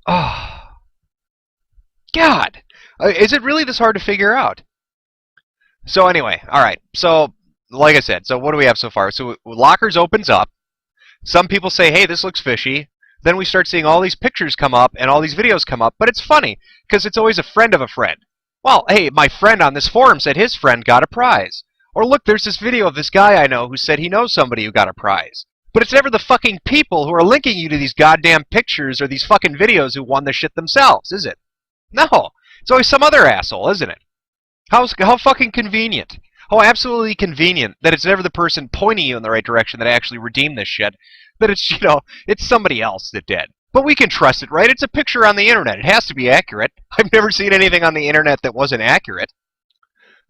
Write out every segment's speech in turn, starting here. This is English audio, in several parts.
Oh, God. Is it really this hard to figure out? So anyway, all right. So like I said, so what do we have so far? So Lockerz opens up. Some people say, hey, this looks fishy. Then we start seeing all these pictures come up and all these videos come up. But it's funny, because it's always a friend of a friend. Well, hey, my friend on this forum said his friend got a prize. Or look, there's this video of this guy I know who said he knows somebody who got a prize. But it's never the fucking people who are linking you to these goddamn pictures or these fucking videos who won the shit themselves, is it? No. It's always some other asshole, isn't it? How fucking convenient. How absolutely convenient that it's never the person pointing you in the right direction that actually redeemed this shit. That it's, it's somebody else that did. But we can trust it, right? It's a picture on the internet. It has to be accurate. I've never seen anything on the internet that wasn't accurate.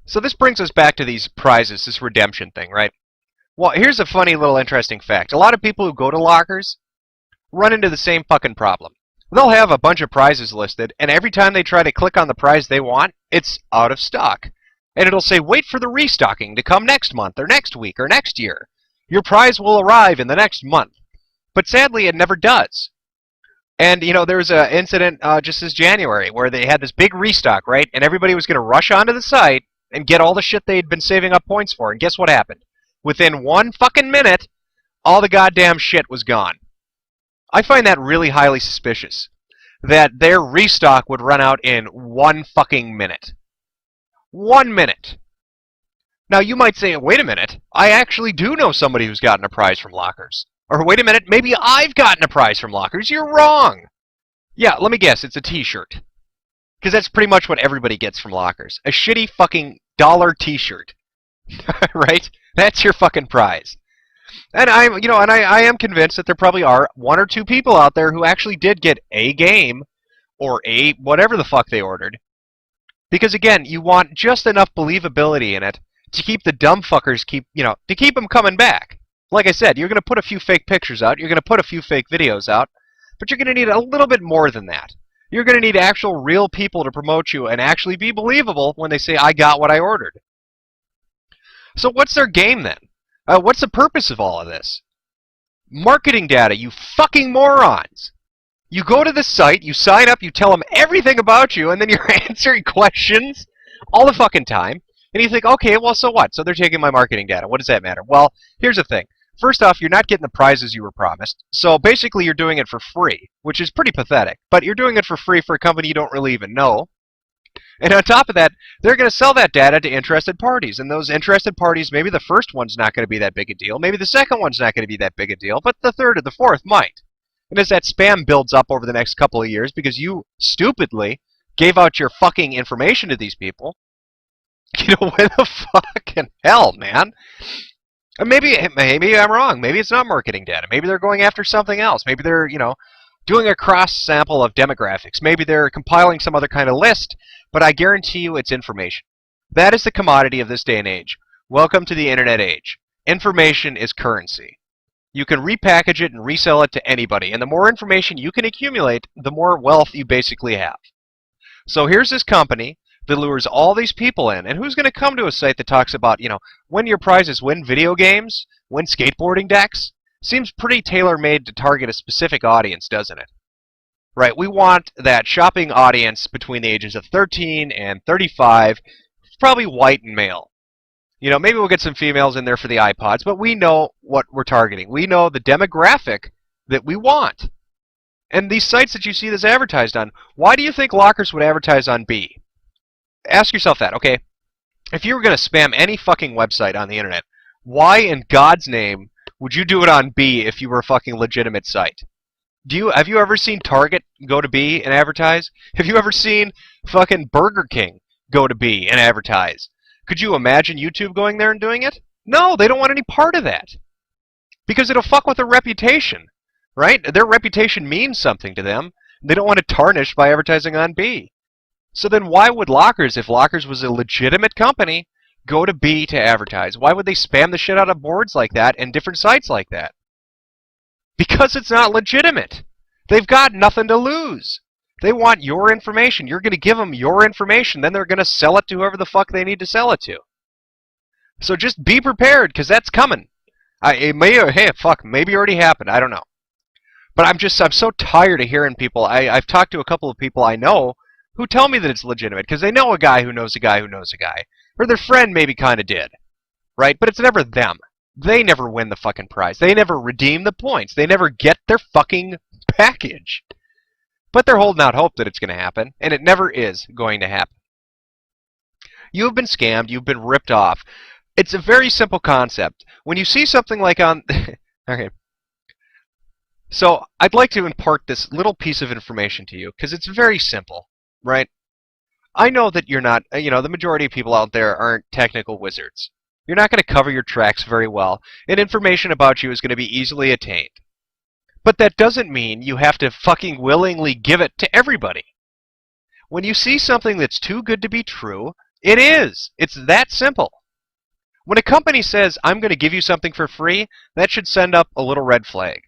So this brings us back to these prizes, this redemption thing, right? Well, here's a funny little interesting fact. A lot of people who go to Lockerz run into the same fucking problem. They'll have a bunch of prizes listed, and every time they try to click on the prize they want, it's out of stock. And it'll say, wait for the restocking to come next month, or next week, or next year. Your prize will arrive in the next month. But sadly, it never does. And, there was an incident just this January where they had this big restock, right? And everybody was going to rush onto the site and get all the shit they'd been saving up points for. And guess what happened? Within 1 fucking minute, all the goddamn shit was gone. I find that really highly suspicious. That their restock would run out in 1 fucking minute. 1 minute. Now you might say, wait a minute, I actually do know somebody who's gotten a prize from Lockerz. Or wait a minute, maybe I've gotten a prize from Lockerz. You're wrong. Yeah, let me guess, it's a t-shirt. Because that's pretty much what everybody gets from Lockerz. A shitty fucking dollar t-shirt. Right? That's your fucking prize. And I am convinced that there probably are 1 or 2 people out there who actually did get a game or a whatever the fuck they ordered. Because again, you want just enough believability in it to keep the dumb fuckers to keep them coming back. Like I said, you're going to put a few fake pictures out, you're going to put a few fake videos out, but you're going to need a little bit more than that. You're going to need actual real people to promote you and actually be believable when they say, I got what I ordered. So what's their game then? What's the purpose of all of this? Marketing data, you fucking morons! You go to the site, you sign up, you tell them everything about you, and then you're answering questions all the fucking time. And you think, okay, well, so what? So they're taking my marketing data. What does that matter? Well, here's the thing. First off, you're not getting the prizes you were promised. So basically, you're doing it for free, which is pretty pathetic. But you're doing it for free for a company you don't really even know. And on top of that, they're going to sell that data to interested parties. And those interested parties, maybe the first one's not going to be that big a deal. Maybe the second one's not going to be that big a deal. But the third or the fourth might. And as that spam builds up over the next couple of years, because you stupidly gave out your fucking information to these people, when the fucking hell, man? And maybe I'm wrong. Maybe it's not marketing data. Maybe they're going after something else. Maybe they're, doing a cross-sample of demographics. Maybe they're compiling some other kind of list, but I guarantee you it's information. That is the commodity of this day and age. Welcome to the internet age. Information is currency. You can repackage it and resell it to anybody, and the more information you can accumulate, the more wealth you basically have. So here's this company that lures all these people in, and who's going to come to a site that talks about, win your prizes, win video games, win skateboarding decks? Seems pretty tailor-made to target a specific audience, doesn't it? Right, we want that shopping audience between the ages of 13 and 35, probably white and male. Maybe we'll get some females in there for the iPods, but we know what we're targeting. We know the demographic that we want. And these sites that you see this advertised on, why do you think Lockerz would advertise on B? Ask yourself that, okay? If you were going to spam any fucking website on the internet, why in God's name would you do it on B if you were a fucking legitimate site? Have you ever seen Target go to B and advertise? Have you ever seen fucking Burger King go to B and advertise? Could you imagine YouTube going there and doing it? No, they don't want any part of that. Because it'll fuck with their reputation, right? Their reputation means something to them. They don't want it tarnished by advertising on B. So then why would Lockerz, if Lockerz was a legitimate company, go to B to advertise? Why would they spam the shit out of boards like that and different sites like that? Because it's not legitimate. They've got nothing to lose. They want your information. You're going to give them your information. Then they're going to sell it to whoever the fuck they need to sell it to. So just be prepared, because that's coming. It may, hey, fuck, maybe already happened. I don't know. But I'm so tired of hearing people. I've talked to a couple of people I know who tell me that it's legitimate because they know a guy who knows a guy who knows a guy. Or their friend maybe kind of did. Right? But it's never them. They never win the fucking prize. They never redeem the points. They never get their fucking package. But they're holding out hope that it's going to happen, and it never is going to happen. You have been scammed. You've been ripped off. It's a very simple concept. When you see something like on... Okay. So I'd like to impart this little piece of information to you, because it's very simple, right? I know that you're not, the majority of people out there aren't technical wizards. You're not going to cover your tracks very well, and information about you is going to be easily attained. But that doesn't mean you have to fucking willingly give it to everybody. When you see something that's too good to be true, it is. It's that simple. When a company says, I'm going to give you something for free, that should send up a little red flag.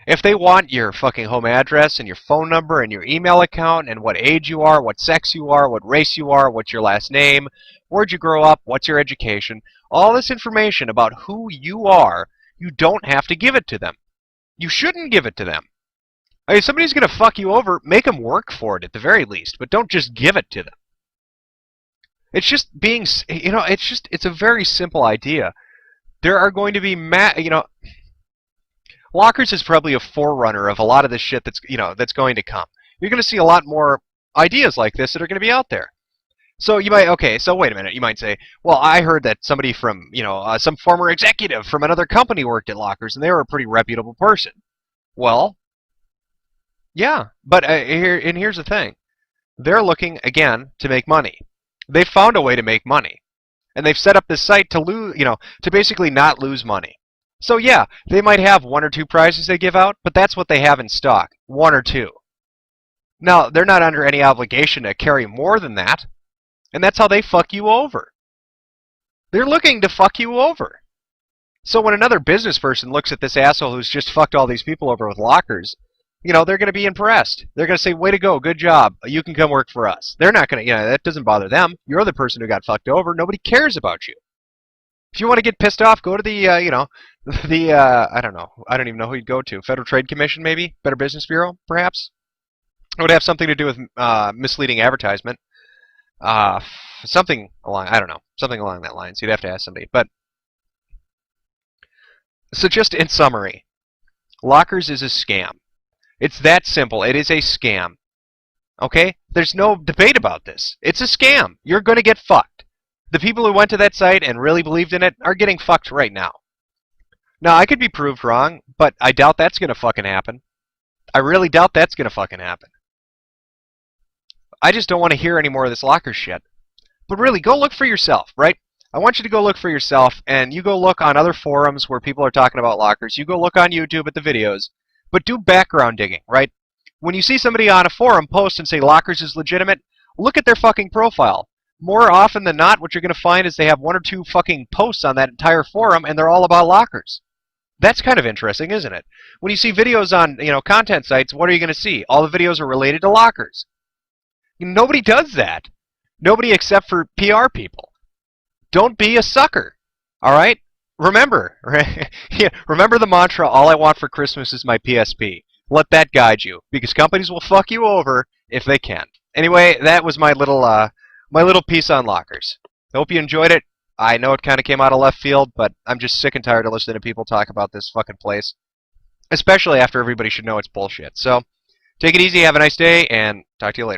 If they want your fucking home address and your phone number and your email account and what age you are, what sex you are, what race you are, what's your last name, where'd you grow up, what's your education, all this information about who you are, you don't have to give it to them. You shouldn't give it to them. I mean, if somebody's going to fuck you over, make them work for it at the very least, but don't just give it to them. It's just being, it's a very simple idea. There are going to be, Lockerz is probably a forerunner of a lot of this shit that's going to come. You're going to see a lot more ideas like this that are going to be out there. So you might, so wait a minute. You might say, well, I heard that somebody from, some former executive from another company worked at Lockerz, and they were a pretty reputable person. Well, yeah, but here's the thing. They're looking, again, to make money. They've found a way to make money. And they've set up this site to lose, to basically not lose money. So yeah, they might have 1 or 2 prizes they give out, but that's what they have in stock, 1 or 2. Now, they're not under any obligation to carry more than that, and that's how they fuck you over. They're looking to fuck you over. So when another business person looks at this asshole who's just fucked all these people over with Lockerz, they're going to be impressed. They're going to say, way to go, good job, you can come work for us. They're not going to, that doesn't bother them. You're the person who got fucked over. Nobody cares about you. If you want to get pissed off, go to the, I don't know. I don't even know who you'd go to. Federal Trade Commission, maybe? Better Business Bureau, perhaps? It would have something to do with misleading advertisement. Something along, I don't know. Something along that line. So you'd have to ask somebody. But, so just in summary, Lockerz is a scam. It's that simple. It is a scam. Okay? There's no debate about this. It's a scam. You're going to get fucked. The people who went to that site and really believed in it are getting fucked right now. Now, I could be proved wrong, but I doubt that's going to fucking happen. I really doubt that's going to fucking happen. I just don't want to hear any more of this Lockerz shit. But really, go look for yourself, right? I want you to go look for yourself, and you go look on other forums where people are talking about Lockerz. You go look on YouTube at the videos, but do background digging, right? When you see somebody on a forum post and say Lockerz is legitimate, look at their fucking profile. More often than not, what you're going to find is they have 1 or 2 fucking posts on that entire forum, and they're all about Lockerz. That's kind of interesting, isn't it? When you see videos on, content sites, what are you going to see? All the videos are related to Lockerz. Nobody does that. Nobody except for PR people. Don't be a sucker. All right? Remember. Remember the mantra, all I want for Christmas is my PSP. Let that guide you, because companies will fuck you over if they can. Anyway, that was my little piece on Lockerz. I hope you enjoyed it. I know it kind of came out of left field, but I'm just sick and tired of listening to people talk about this fucking place. Especially after everybody should know it's bullshit. So, take it easy, have a nice day, and talk to you later.